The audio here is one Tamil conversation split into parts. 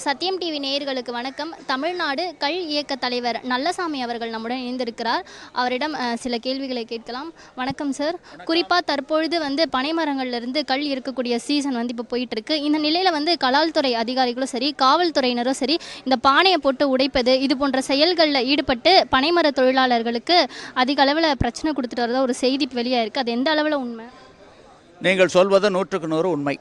சத்தியம் டிவி நேயர்களுக்கு வணக்கம். தமிழ்நாடு கள் இயக்க தலைவர் நல்லசாமி அவர்கள் நம்முடன் இணைந்திருக்கிறார். அவரிடம் சில கேள்விகளை கேட்கலாம். வணக்கம் சார். குறிப்பாக தற்பொழுது பனைமரங்கள்லேருந்து கள் இருக்கக்கூடிய சீசன் இப்போ போயிட்டுருக்கு. இந்த நிலையில் கலால்துறை அதிகாரிகளும் சரி, காவல்துறையினரும் சரி, இந்த பானையை போட்டு உடைப்பது இது போன்ற செயல்களில் ஈடுபட்டு பனைமர தொழிலாளர்களுக்கு அதிக அளவில் பிரச்சனை கொடுத்துட்டு வரதா ஒரு செய்தி வெளியாக இருக்குது. அது எந்த அளவில் உண்மை? நீங்கள் சொல்வது 100க்கு 100 உண்மை.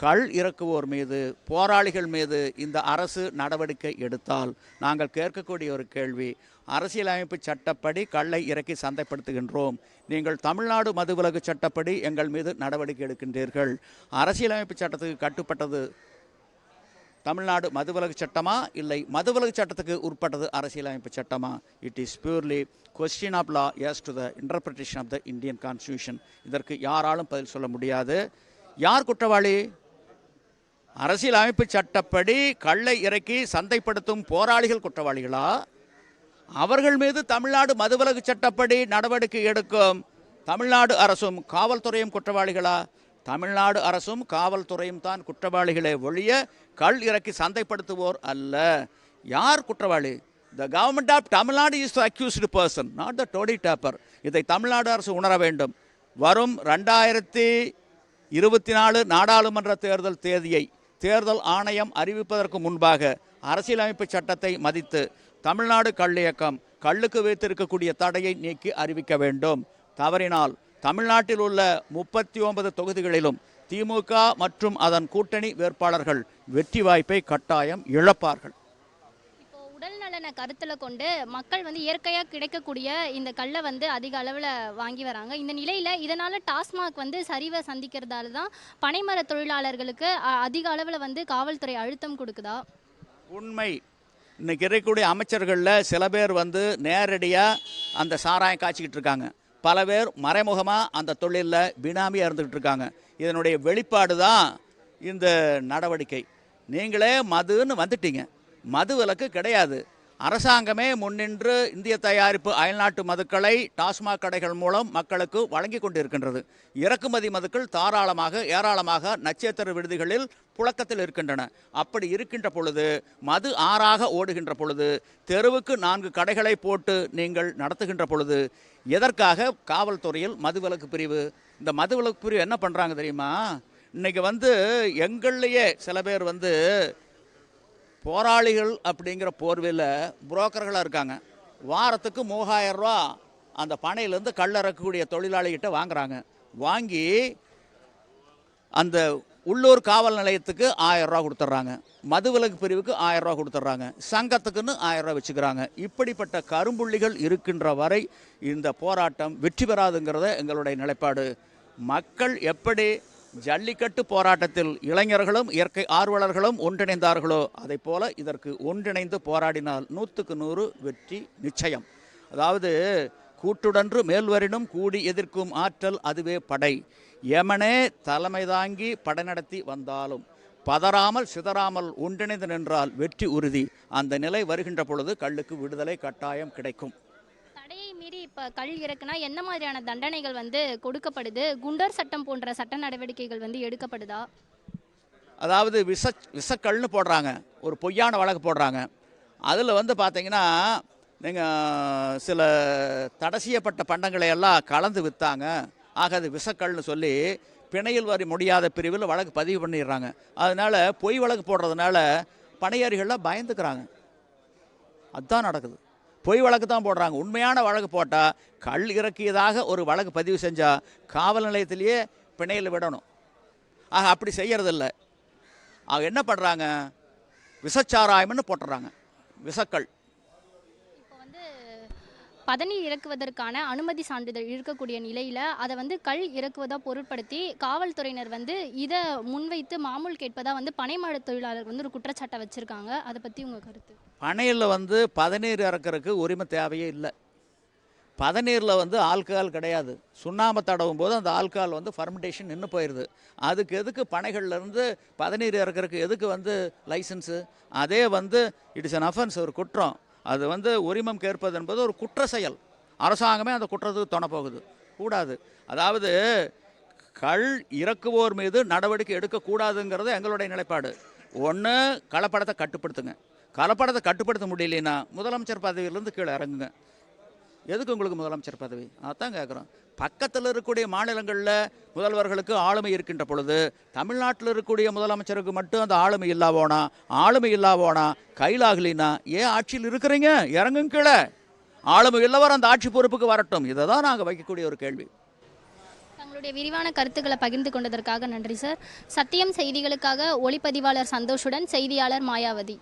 கள் இறக்குவோர் மீது, போராளிகள் மீது இந்த அரசு நடவடிக்கை எடுத்தால் நாங்கள் கேட்கக்கூடிய ஒரு கேள்வி, அரசியலமைப்பு சட்டப்படி கள்ளை இறக்கி சந்தைப்படுத்துகின்றோம், நீங்கள் தமிழ்நாடு மதுவிலக்கு சட்டப்படி எங்கள் மீது நடவடிக்கை எடுக்கின்றீர்கள். அரசியலமைப்பு சட்டத்துக்கு கட்டுப்பட்டது தமிழ்நாடு மதுவிலக்கு சட்டமா இல்லை மதுவிலக்கு சட்டத்துக்கு உட்பட்டது அரசியலமைப்பு சட்டமா? It is purely question of law as to the interpretation of the Indian constitution. இதற்கு யாராலும் பதில் சொல்ல முடியாது. யார் குற்றவாளி? அரசியல் அமைப்பு சட்டப்படி கள்ளை இறக்கி சந்தைப்படுத்தும் போராளிகள் குற்றவாளிகளா? அவர்கள் மீது தமிழ்நாடு மதுவிலக்கு சட்டப்படி நடவடிக்கை எடுக்கும் தமிழ்நாடு அரசும் காவல்துறையும் குற்றவாளிகளா? தமிழ்நாடு அரசும் காவல்துறையும் தான் குற்றவாளிகளே ஒழிய கள் இறக்கி சந்தைப்படுத்துவோர் அல்ல. யார் குற்றவாளி? The government of Tamil Nadu is the accused person, not the toddy tapper. இதை தமிழ்நாடு அரசு உணர வேண்டும். வரும் 2024 நாடாளுமன்ற தேர்தல் தேதியை தேர்தல் ஆணையம் அறிவிப்பதற்கு முன்பாக அரசியலமைப்பு சட்டத்தை மதித்து தமிழ்நாடு கள் இயக்கம் கள்ளுக்கு வைத்திருக்கக்கூடிய தடையை நீக்கி அறிவிக்க வேண்டும். தவறினால் தமிழ்நாட்டில் உள்ள 39 தொகுதிகளிலும் திமுக மற்றும் அதன் கூட்டணி வேட்பாளர்கள் வெற்றி வாய்ப்பை கட்டாயம் இழப்பார்கள். உடல் நலனை கருத்தில் கொண்டு மக்கள் இயற்கையாக கிடைக்கக்கூடிய இந்த கல்லை அதிக அளவில் வாங்கி வராங்க. இந்த நிலையில் இதனால் டாஸ்மாக் சரிவை சந்திக்கிறதால தான் பனைமர தொழிலாளர்களுக்கு அதிக அளவில் காவல்துறை அழுத்தம் கொடுக்குதா? உண்மை. இன்னைக்கு இருக்கக்கூடிய அமைச்சர்களில் சில பேர் நேரடியாக அந்த சாராயம் காய்ச்சிக்கிட்டு இருக்காங்க. பல பேர் மறைமுகமாக அந்த தொழிலில் பினாமியாக இருந்துக்கிட்டு இருக்காங்க. இதனுடைய வெளிப்பாடு தான் இந்த நடவடிக்கை. நீங்களே மதுன்னு வந்துட்டீங்க, மது விலக்கு கிடையாது. அரசாங்கமே முன்னின்று இந்திய தயாரிப்பு அயல்நாட்டு மதுக்களை டாஸ்மாக் கடைகள் மூலம் மக்களுக்கு வழங்கி கொண்டிருக்கின்றது. இறக்குமதி மதுக்கள் ஏராளமாக நட்சத்திர விடுதிகளில் புழக்கத்தில் இருக்கின்றன. அப்படி இருக்கின்ற பொழுது, மது ஆறாக ஓடுகின்ற பொழுது, தெருவுக்கு 4 கடைகளை போட்டு நீங்கள் நடத்துகின்ற பொழுது, எதற்காக காவல்துறையில் மதுவிலக்கு பிரிவு? இந்த மதுவிலக்கு பிரிவு என்ன பண்ணுறாங்க தெரியுமா? இன்றைக்கி எங்கள்லேயே சில பேர் போராளிகள் அப்படிங்கிற போர்வையில் புரோக்கர்களாக இருக்காங்க. வாரத்துக்கு 3000 ரூபா அந்த பனையிலேருந்து கள்ளறக்கக்கூடிய தொழிலாளிகிட்ட வாங்குறாங்க. வாங்கி அந்த உள்ளூர் காவல் நிலையத்துக்கு 1000 ரூபா கொடுத்துட்றாங்க, மதுவிலக்கு பிரிவுக்கு 1000 ரூபா கொடுத்துட்றாங்க, சங்கத்துக்குன்னு 1000 ரூபா வச்சுக்கிறாங்க. இப்படிப்பட்ட கரும்புள்ளிகள் இருக்கின்ற வரை இந்த போராட்டம் வெற்றி பெறாதுங்கிறத எங்களுடைய நிலைப்பாடு. மக்கள் எப்படி ஜல்லிக்கட்டு போராட்டத்தில் இளைஞர்களும் இயற்கை ஆர்வலர்களும் ஒன்றிணைந்தார்களோ அதை போல இதற்கு ஒன்றிணைந்து போராடினால் 100க்கு 100 வெற்றி நிச்சயம். அதாவது கூட்டுடன்று மேல்வரினும் கூடி எதிர்க்கும் ஆற்றல் அதுவே படை. யமனே தலைமை தாங்கி படை நடத்தி வந்தாலும் பதறாமல் சிதறாமல் ஒன்றிணைந்து நின்றால் வெற்றி உறுதி. அந்த நிலை வருகின்ற பொழுது கள்ளுக்கு விடுதலை கட்டாயம் கிடைக்கும். தடையை மீறி இப்போ கள் இறக்குனா என்ன மாதிரியான தண்டனைகள் கொடுக்கப்படுது? குண்டர் சட்டம் போன்ற சட்ட நடவடிக்கைகள் எடுக்கப்படுதா? அதாவது விஷக்கல்னு போடுறாங்க, ஒரு பொய்யான வழக்கு போடுறாங்க. அதில் பார்த்தீங்கன்னா நீங்கள் சில தடை செய்யப்பட்ட பண்டங்களை எல்லாம் கலந்து விற்றாங்க, ஆக அது விஷக்கல்னு சொல்லி பிணையில் வரி முடியாத பிரிவில் வழக்கு பதிவு பண்ணிடுறாங்க. அதனால் பொய் வழக்கு போடுறதுனால பணியாரிகள்லாம் பயந்துக்கிறாங்க. அதுதான் நடக்குது. பொய் வழக்கு தான் போடுறாங்க. உண்மையான வழக்கு போட்டால் கள் இறக்கியதாக ஒரு வழக்கு பதிவு செஞ்சால் காவல் நிலையத்திலேயே பிணையில் விடணும். ஆக அப்படி செய்யறதில்ல. ஆக என்ன பண்ணுறாங்க? விஷச்சாராயம்னு போட்டுறாங்க, விஷக்கல். இப்போ பதநீர் இறக்குவதற்கான அனுமதி சான்றிதழ் இருக்கக்கூடிய நிலையில் அதை கள் இறக்குவதாக பொருட்படுத்தி காவல்துறையினர் இதை முன்வைத்து மாமூல் கேட்பதாக பனைமர தொழிலாளர் ஒரு குற்றச்சாட்டை வச்சுருக்காங்க. அதை பற்றி உங்கள் கருத்து? பனையில் பதநீர் இறக்கிறதுக்கு உரிமை தேவையே இல்லை. பதநீரில் ஆல்கஹால் கிடையாது. சுண்ணாம்பு தடவும் போது அந்த ஆல்கஹால் ஃபர்மெண்டேஷன் நின்று போயிடுது. அதுக்கு எதுக்கு பனைகள்லேருந்து பதநீர் இறக்கிறதுக்கு எதுக்கு லைசன்ஸு? அதே இட் இஸ் அன் அஃபென்ஸ், ஒரு குற்றம். அது உரிமம் கேட்பது என்பது ஒரு குற்ற செயல். அரசாங்கமே அந்த குற்றத்துக்கு துணை போகுது, கூடாது. அதாவது கள் இறக்குவோர் மீது நடவடிக்கை எடுக்கக்கூடாதுங்கிறது எங்களுடைய நிலைப்பாடு. ஒன்று கலப்படத்தை கட்டுப்படுத்துங்க. கலப்படத்தை கட்டுப்படுத்த முடியலைன்னா முதலமைச்சர் பதவியிலேருந்து கீழே இறங்குங்க. எதுக்கு உங்களுக்கு முதலமைச்சர் பதவி? அதான் கேட்குறோம். பக்கத்தில் இருக்கக்கூடிய மாநிலங்களில் முதல்வர்களுக்கு ஆளுமை இருக்கின்ற பொழுது தமிழ்நாட்டில் இருக்கக்கூடிய முதலமைச்சருக்கு மட்டும் அந்த ஆளுமை இல்லாவோனா கையிலாகலினா ஏன் ஆட்சியில் இருக்கிறீங்க? இறங்குங்க கீழே. ஆளுமை இல்லவர் அந்த ஆட்சி பொறுப்புக்கு வரட்டும். இதை தான் நாங்கள் வைக்கக்கூடிய ஒரு கேள்வி. தங்களுடைய விரிவான கருத்துக்களை பகிர்ந்து கொண்டதற்காக நன்றி சார். சத்தியம் செய்திகளுக்காக ஒளிப்பதிவாளர் சந்தோஷுடன் செய்தியாளர் மாயாவதி.